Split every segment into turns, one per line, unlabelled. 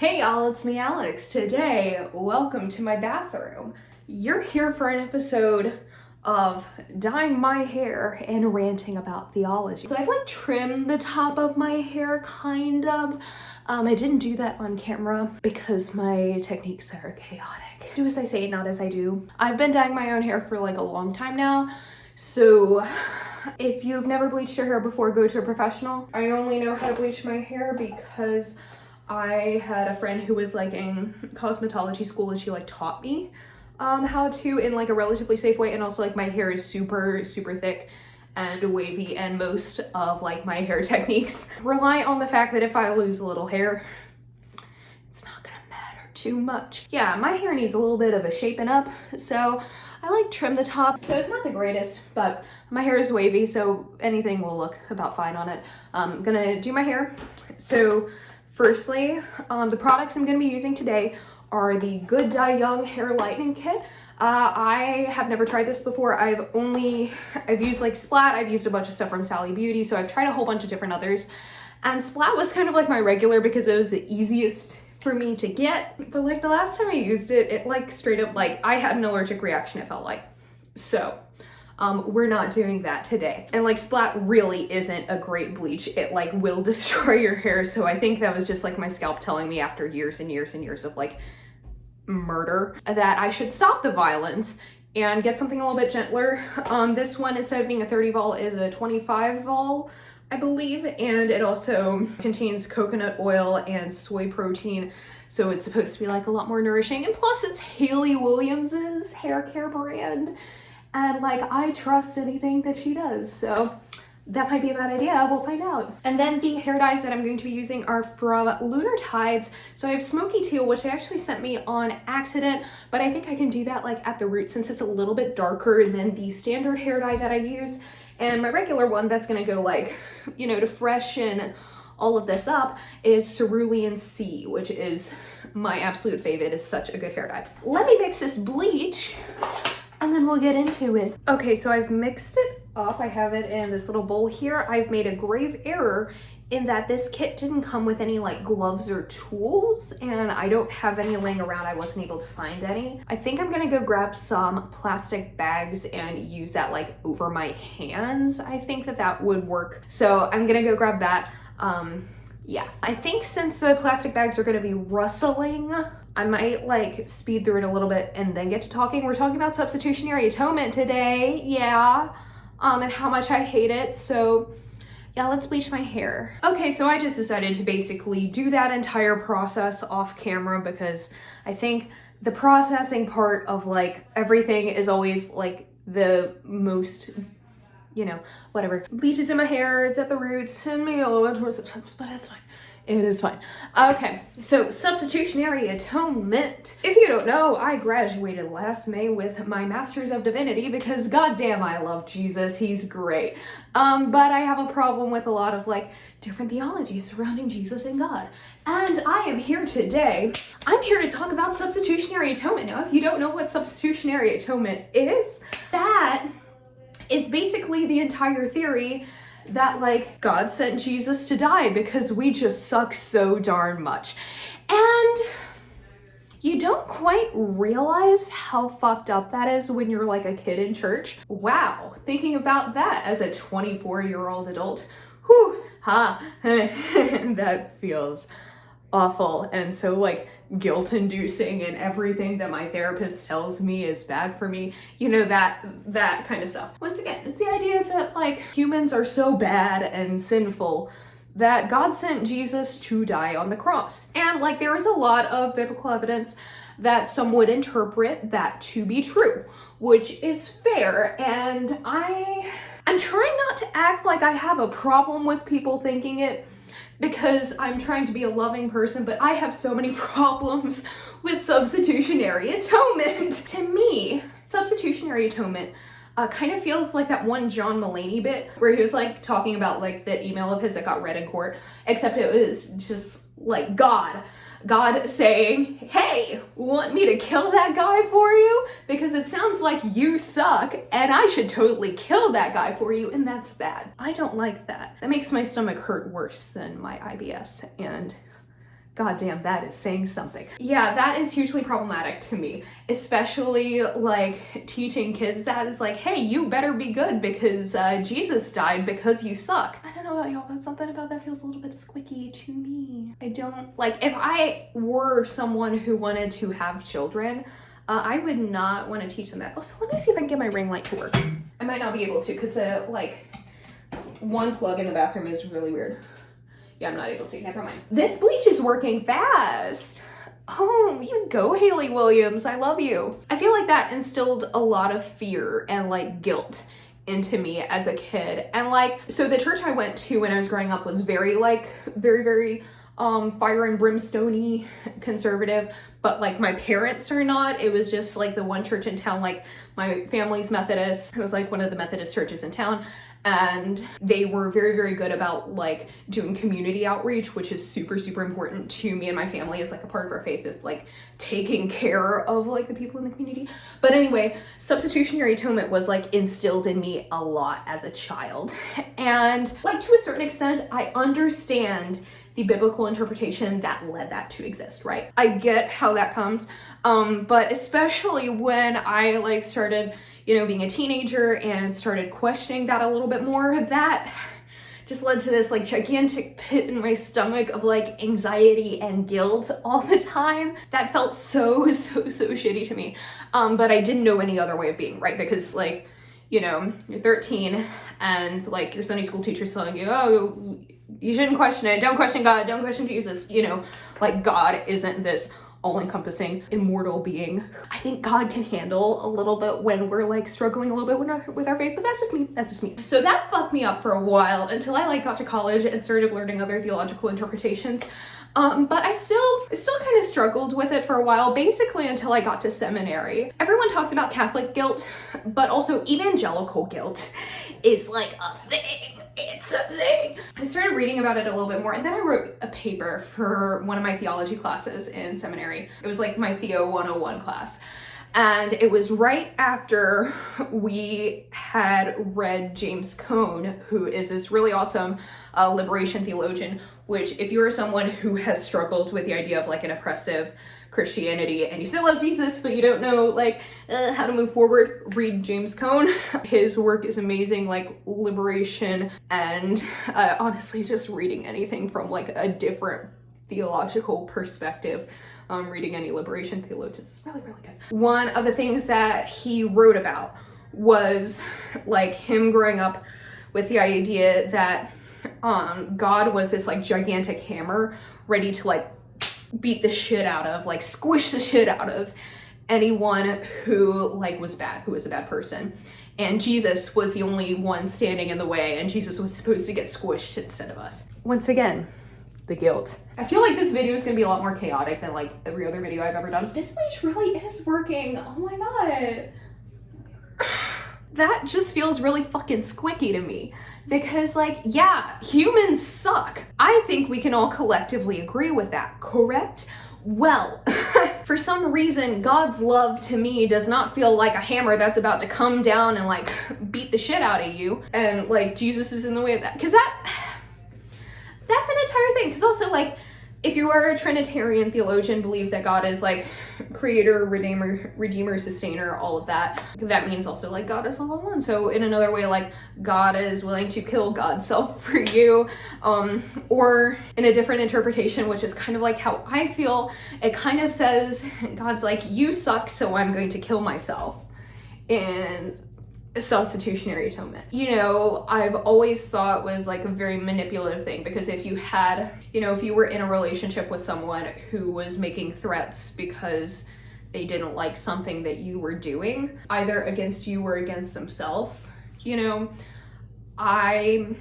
Hey y'all, it's me Alex. Today, welcome to my bathroom. You're here for an episode of dyeing my hair and ranting about theology. So I've trimmed the top of my hair kind of. I didn't do that on camera because my techniques are chaotic. Do as I say, not as I do. I've been dyeing my own hair for a long time now. So if you've never bleached your hair before, go to a professional. I only know how to bleach my hair because I had a friend who was in cosmetology school and she taught me how to in a relatively safe way. And also my hair is super thick and wavy, and most of my hair techniques rely on the fact that if I lose a little hair, it's not gonna matter too much. Yeah, my hair needs a little bit of a shaping up, so I trim the top. So it's not the greatest, but my hair is wavy, so anything will look about fine on it. I'm gonna do my hair. So firstly, the products I'm going to be using today are the Good Dye Young Hair Lightening Kit. I have never tried this before. I've used Splat, I've used a bunch of stuff from Sally Beauty, so I've tried a whole bunch of different others. And Splat was kind of my regular because it was the easiest for me to get. But the last time I used it, it straight up, I had an allergic reaction, it felt like. So we're not doing that today. And Splat really isn't a great bleach. It will destroy your hair. So I think that was just my scalp telling me after years and years and years of murder that I should stop the violence and get something a little bit gentler. This one, instead of being a 30 vol, is a 25 vol, I believe. And it also contains coconut oil and soy protein. So it's supposed to be a lot more nourishing. And plus it's Hayley Williams's hair care brand. And I trust anything that she does, so that might be a bad idea. We'll find out. And then the hair dyes that I'm going to be using are from Lunar Tides. So I have Smoky Teal, which they actually sent me on accident, but I think I can do that at the root since it's a little bit darker than the standard hair dye that I use. And my regular one that's gonna go to freshen all of this up is Cerulean Sea, which is my absolute favorite. It's such a good hair dye. Let me mix this bleach and then we'll get into it. Okay, so I've mixed it up. I have it in this little bowl here. I've made a grave error in that this kit didn't come with any gloves or tools, and I don't have any laying around. I wasn't able to find any. I think I'm gonna go grab some plastic bags and use that over my hands. I think that would work. So I'm gonna go grab that. Yeah, I think since the plastic bags are gonna be rustling, I might speed through it a little bit and then get to talking. We're talking about substitutionary atonement today, yeah, and how much I hate it. So yeah, let's bleach my hair. Okay, so I just decided to basically do that entire process off camera because I think the processing part of everything is always the most, whatever. Bleach is in my hair, it's at the roots, and maybe a little bit towards the tips, but it's fine. It is fine. Okay, so substitutionary atonement. If you don't know, I graduated last May with my Master's of Divinity because goddamn I love Jesus, he's great. But I have a problem with a lot of different theologies surrounding Jesus and God. And I am here today, I'm here to talk about substitutionary atonement. Now, if you don't know what substitutionary atonement is, that is basically the entire theory that God sent Jesus to die because we just suck so darn much. And you don't quite realize how fucked up that is when you're a kid in church. Wow, thinking about that as a 24-year-old adult, whew, that feels awful and so guilt-inducing, and everything that my therapist tells me is bad for me, that kind of stuff. Once again, it's the idea that humans are so bad and sinful that God sent Jesus to die on the cross. And there is a lot of biblical evidence that some would interpret that to be true, which is fair. And I'm trying not to act like I have a problem with people thinking it, because I'm trying to be a loving person, but I have so many problems with substitutionary atonement. To me, substitutionary atonement kind of feels like that one John Mulaney bit where he was talking about the email of his that got read in court, except it was just God saying, hey, want me to kill that guy for you? Because it sounds like you suck and I should totally kill that guy for you, and that's bad. I don't like that. That makes my stomach hurt worse than my IBS, and God damn, that is saying something. Yeah, that is hugely problematic to me, especially like teaching kids that is like, hey, you better be good because Jesus died because you suck. I don't know about y'all, but something about that feels a little bit squicky to me. I don't, like, if I were someone who wanted to have children, I would not want to teach them that. Also, let me see if I can get my ring light to work. I might not be able to because like one plug in the bathroom is really weird. Yeah, I'm not able to. Never mind. This bleach is working fast. Oh, you go, Haley Williams. I love you. I feel like that instilled a lot of fear and like guilt into me as a kid. And like, so the church I went to when I was growing up was very very fire and brimstone-y conservative, but like my parents are not. It was just like the one church in town, like my family's Methodist. It was like one of the Methodist churches in town. And they were very good about like doing community outreach, which is super important to me and my family as like a part of our faith, of like taking care of like the people in the community. But anyway, substitutionary atonement was like instilled in me a lot as a child. And like to a certain extent, I understand the biblical interpretation that led that to exist, right? I get how that comes. But especially when I like started, you know, being a teenager and started questioning that a little bit more, that just led to this like gigantic pit in my stomach of like anxiety and guilt all the time. That felt so shitty to me. But I didn't know any other way of being, right? Because like, you know, you're 13 and like your Sunday school teacher's telling you, oh, you shouldn't question it. Don't question God. Don't question Jesus. You know, like God isn't this all-encompassing immortal being. I think God can handle a little bit when we're like struggling a little bit with our faith, but that's just me. So that fucked me up for a while until I like got to college and started learning other theological interpretations. But I still kind of struggled with it for a while, basically until I got to seminary. Everyone talks about Catholic guilt, but also evangelical guilt is like a thing. It's a thing. I started reading about it a little bit more, and then I wrote a paper for one of my theology classes in seminary. It was like my Theo 101 class. And it was right after we had read James Cone, who is this really awesome liberation theologian, which if you are someone who has struggled with the idea of like an oppressive Christianity and you still love Jesus, but you don't know like how to move forward, read James Cone. His work is amazing, like liberation and honestly just reading anything from like a different theological perspective. Reading any liberation theologians is really good. One of the things that he wrote about was like him growing up with the idea that God was this like gigantic hammer ready to like beat the shit out of, like squish the shit out of anyone who like was bad, who was a bad person. And Jesus was the only one standing in the way, and Jesus was supposed to get squished instead of us. Once again, the guilt. I feel like this video is gonna be a lot more chaotic than like every other video I've ever done. This bleach really is working. Oh my god. That just feels really fucking squicky to me. Because like, yeah, humans suck. I think we can all collectively agree with that, correct? Well, for some reason, God's love to me does not feel like a hammer that's about to come down and like beat the shit out of you. And like Jesus is in the way of that. Cause that's an entire thing. Because also, like, if you are a Trinitarian theologian, believe that God is like creator, redeemer, sustainer, all of that. That means also like God is all in one. So in another way, like God is willing to kill God's self for you. Or in a different interpretation, which is kind of like how I feel, it kind of says God's like, you suck, so I'm going to kill myself. And substitutionary atonement, you know, I've always thought was like a very manipulative thing, because if you had, you know, if you were in a relationship with someone who was making threats because they didn't like something that you were doing, either against you or against themselves, you know, I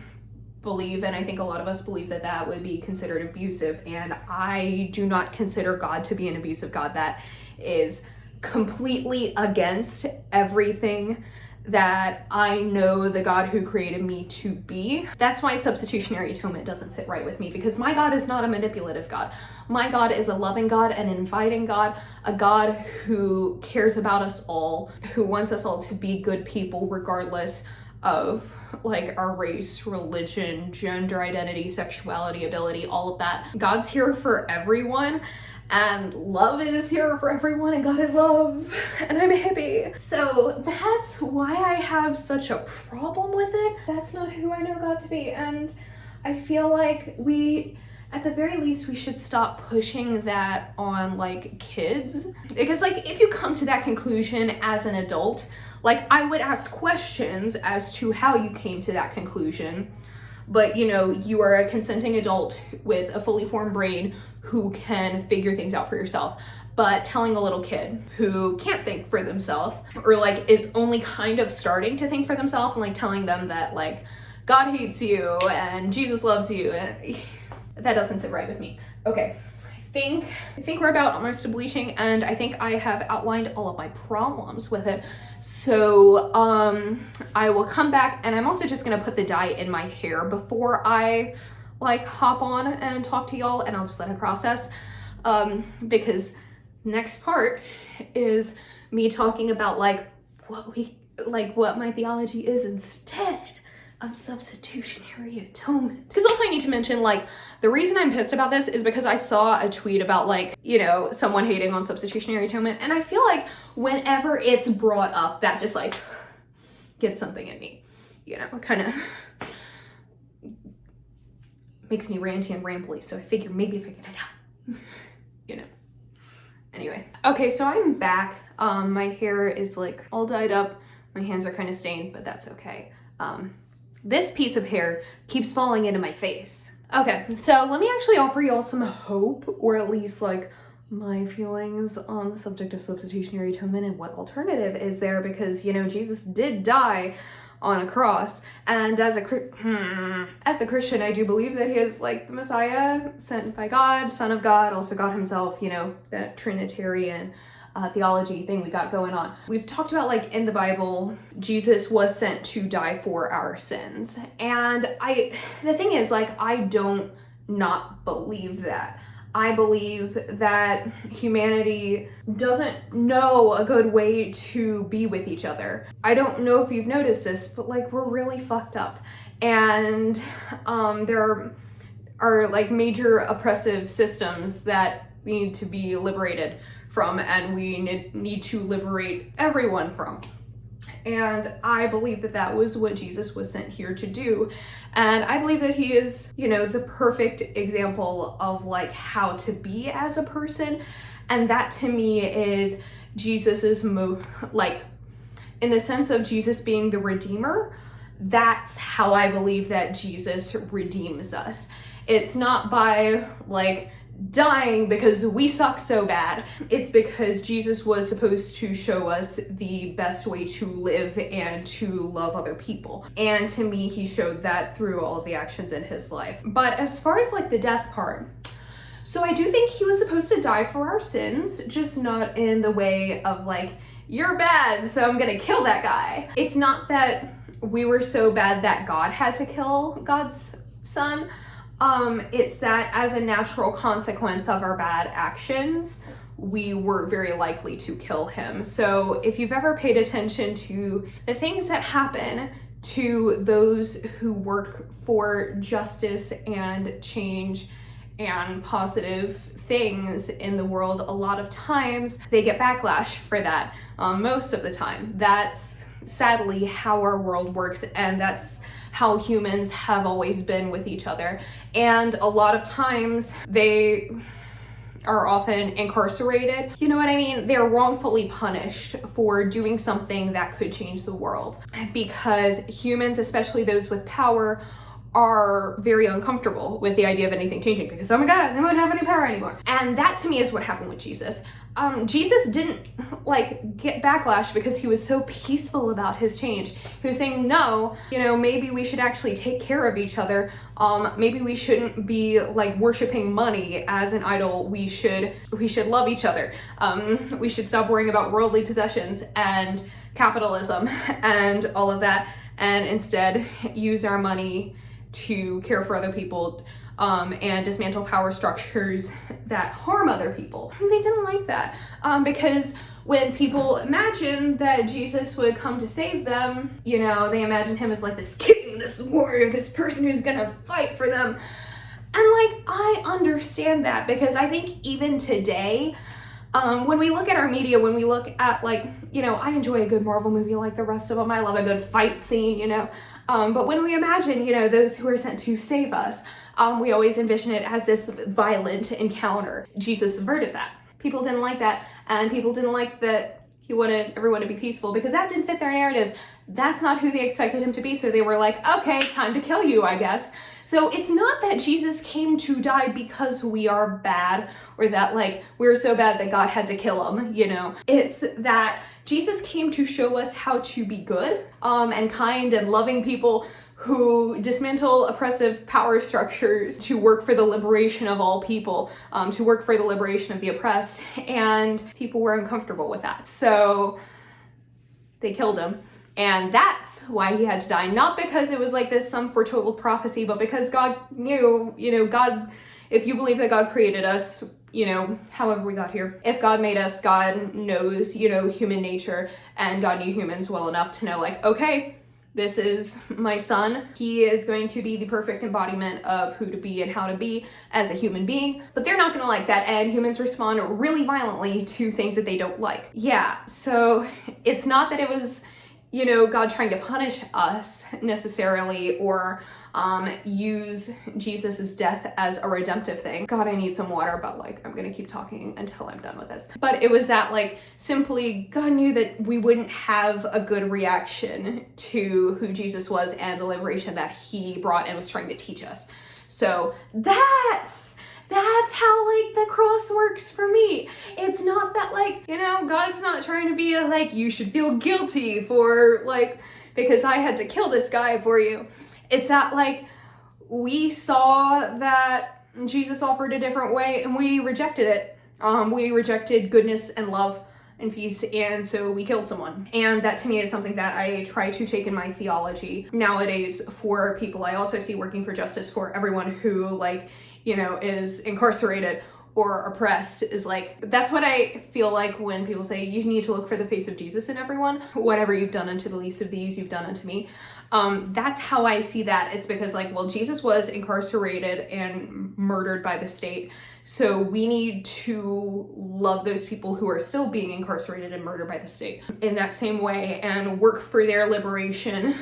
believe, and I think a lot of us believe, that that would be considered abusive, and I do not consider God to be an abusive God. That is completely against everything that I know the God who created me to be. That's why substitutionary atonement doesn't sit right with me, because my God is not a manipulative God. My God is a loving God, an inviting God, a God who cares about us all, who wants us all to be good people regardless of like our race, religion, gender identity, sexuality, ability, all of that. God's here for everyone, and love is here for everyone, and God is love, and I'm a hippie. So that's why I have such a problem with it. That's not who I know God to be, and I feel like at the very least, we should stop pushing that on like kids. Because like if you come to that conclusion as an adult, like I would ask questions as to how you came to that conclusion. But you know, you are a consenting adult with a fully formed brain who can figure things out for yourself. But telling a little kid who can't think for themselves, or like is only kind of starting to think for themselves, and like telling them that like God hates you and Jesus loves you, that doesn't sit right with me. Okay, I think we're about almost to bleaching, and I think I have outlined all of my problems with it. So I will come back, and I'm also just gonna put the dye in my hair before I like hop on and talk to y'all, and I'll just let it process. Because next part is me talking about like what my theology is instead of substitutionary atonement. Because also I need to mention, like, the reason I'm pissed about this is because I saw a tweet about like, you know, someone hating on substitutionary atonement, and I feel like whenever it's brought up, that just like gets something in me, you know, kind of makes me ranty and rambly, so I figure maybe if I get it out, you know. Anyway, okay, so I'm back. My hair is like all dyed up, my hands are kind of stained, but that's okay. This piece of hair keeps falling into my face. Okay, so let me actually offer y'all some hope, or at least like my feelings on the subject of substitutionary atonement and what alternative is there, because, you know, Jesus did die on a cross, and as a Christian, I do believe that he is like the Messiah, sent by God, Son of God, also God himself, you know, that Trinitarian theology thing we got going on. We've talked about like in the Bible, Jesus was sent to die for our sins. And the thing is, like, I don't not believe that. I believe that humanity doesn't know a good way to be with each other. I don't know if you've noticed this, but like we're really fucked up. And there are like major oppressive systems that need to be liberated from, and we need to liberate everyone from. And I believe that that was what Jesus was sent here to do. And I believe that he is, you know, the perfect example of like how to be as a person. And that to me is Jesus's like, in the sense of Jesus being the Redeemer, that's how I believe that Jesus redeems us. It's not by like dying because we suck so bad. It's because Jesus was supposed to show us the best way to live and to love other people. And to me, he showed that through all of the actions in his life. But as far as like the death part, so I do think he was supposed to die for our sins, just not in the way of like, you're bad, so I'm gonna kill that guy. It's not that we were so bad that God had to kill God's son. It's that as a natural consequence of our bad actions, we were very likely to kill him. So if you've ever paid attention to the things that happen to those who work for justice and change and positive things in the world, a lot of times they get backlash for that. Most of the time. That's sadly how our world works, and that's how humans have always been with each other. And a lot of times they are often incarcerated. You know what I mean? They're wrongfully punished for doing something that could change the world, because humans, especially those with power, are very uncomfortable with the idea of anything changing, because, oh my God, they won't have any power anymore. And that to me is what happened with Jesus. Jesus didn't like get backlash because he was so peaceful about his change. He was saying, no, you know, maybe we should actually take care of each other. Maybe we shouldn't be like worshiping money as an idol. We should love each other. We should stop worrying about worldly possessions and capitalism and all of that, and instead use our money to care for other people, and dismantle power structures that harm other people. They didn't like that because when people imagine that Jesus would come to save them, you know, they imagine him as like this king, this warrior, this person who's gonna fight for them. And like, I understand that because I think even today, when we look at our media, when we look at like, you know, I enjoy a good Marvel movie like the rest of them. I love a good fight scene, you know. But when we imagine, you know, those who are sent to save us, we always envision it as this violent encounter. Jesus subverted that. People didn't like that, and people didn't like that he wanted everyone to be peaceful because that didn't fit their narrative. That's not who they expected him to be, so they were like, okay, time to kill you, I guess. So it's not that Jesus came to die because we are bad, or that like we're so bad that God had to kill him, you know. It's that Jesus came to show us how to be good and kind and loving people who dismantle oppressive power structures to work for the liberation of all people, to work for the liberation of the oppressed, and people were uncomfortable with that. So they killed him. And that's why he had to die. Not because it was like this some foretold prophecy, but because God knew, you know, God, if you believe that God created us, you know, however we got here, if God made us, God knows, you know, human nature, and God knew humans well enough to know like, okay, this is my son. He is going to be the perfect embodiment of who to be and how to be as a human being, but they're not gonna like that, and humans respond really violently to things that they don't like. Yeah, so it's not that it was, you know, God trying to punish us necessarily, or use Jesus's death as a redemptive thing. God, I need some water, but like, I'm gonna keep talking until I'm done with this. But it was that like, simply God knew that we wouldn't have a good reaction to who Jesus was and the liberation that he brought and was trying to teach us. So that's how like the cross works for me. It's not that like, you know, God's not trying to be like, you should feel guilty for like, because I had to kill this guy for you. It's that like, we saw that Jesus offered a different way and we rejected it. We rejected goodness and love and peace, and so we killed someone. And that to me is something that I try to take in my theology nowadays for people I also see working for justice for everyone who like, you know, is incarcerated or oppressed. Is like, that's what I feel like when people say you need to look for the face of Jesus in everyone. Whatever you've done unto the least of these, you've done unto me. That's how I see that. It's because like, well, Jesus was incarcerated and murdered by the state. So we need to love those people who are still being incarcerated and murdered by the state in that same way and work for their liberation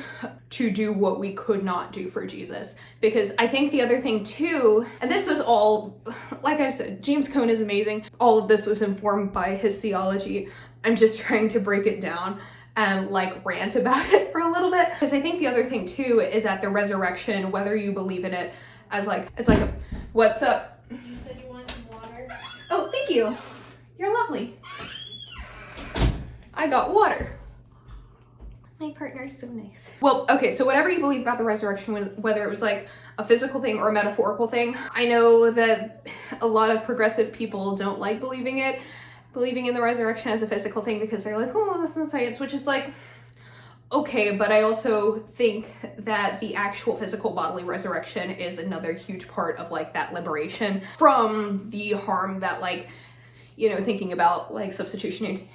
to do what we could not do for Jesus. Because I think the other thing too, and this was all, like I said, James Cone is amazing. All of this was informed by his theology. I'm just trying to break it down and like rant about it for a little bit. Because I think the other thing too is that the resurrection, whether you believe in it as like, it's like, what's up? Oh, thank you. You're lovely. I got water. My partner's so nice. Well, okay, so whatever you believe about the resurrection, whether it was like a physical thing or a metaphorical thing, I know that a lot of progressive people don't like believing in the resurrection as a physical thing because they're like, oh, that's not science, which is like, okay, but I also think that the actual physical bodily resurrection is another huge part of like that liberation from the harm that like, you know, thinking about like substitutionary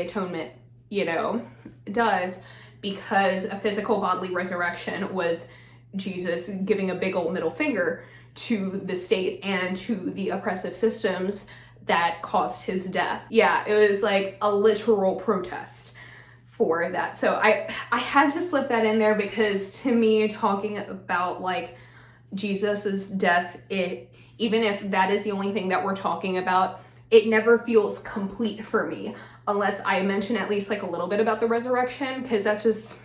atonement, you know, does, because a physical bodily resurrection was Jesus giving a big old middle finger to the state and to the oppressive systems that caused his death. Yeah, it was like a literal protest for that. So I had to slip that in there because to me, talking about like Jesus's death, even if that is the only thing that we're talking about, it never feels complete for me unless I mention at least like a little bit about the resurrection, because that's just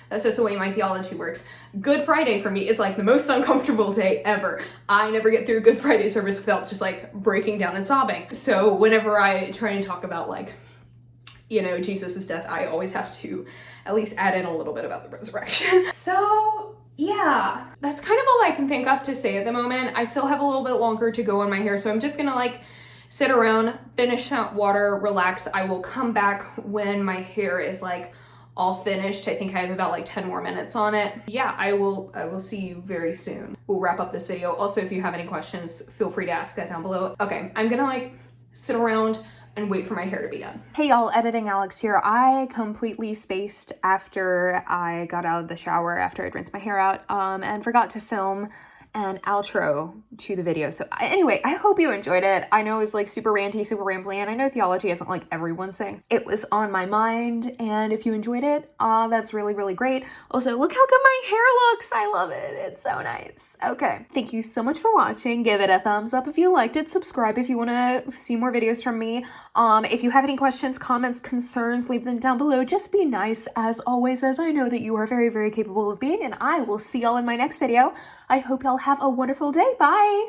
the way my theology works. Good Friday for me is like the most uncomfortable day ever. I never get through Good Friday service without just like breaking down and sobbing. So whenever I try and talk about like, you know, Jesus's death, I always have to at least add in a little bit about the resurrection. So yeah, that's kind of all I can think of to say at the moment. I still have a little bit longer to go on my hair, so I'm just gonna like sit around, finish that water, relax. I will come back when my hair is like all finished. I think I have about like 10 more minutes on it. Yeah, I will see you very soon. We'll wrap up this video. Also, if you have any questions, feel free to ask that down below. Okay, I'm gonna like sit around and wait for my hair to be done. Hey y'all, editing Alex here. I completely spaced after I got out of the shower after I'd rinsed my hair out and forgot to film an outro to the video. So anyway, I hope you enjoyed it. I know it was like super ranty, super rambly, and I know theology isn't like everyone's thing. It was on my mind, and if you enjoyed it, that's really, really great. Also, look how good my hair looks. I love it. It's so nice. Okay, thank you so much for watching. Give it a thumbs up if you liked it. Subscribe if you want to see more videos from me. If you have any questions, comments, concerns, leave them down below. Just be nice as always, as I know that you are very, very capable of being, and I will see y'all in my next video. I hope y'all have a wonderful day. Bye!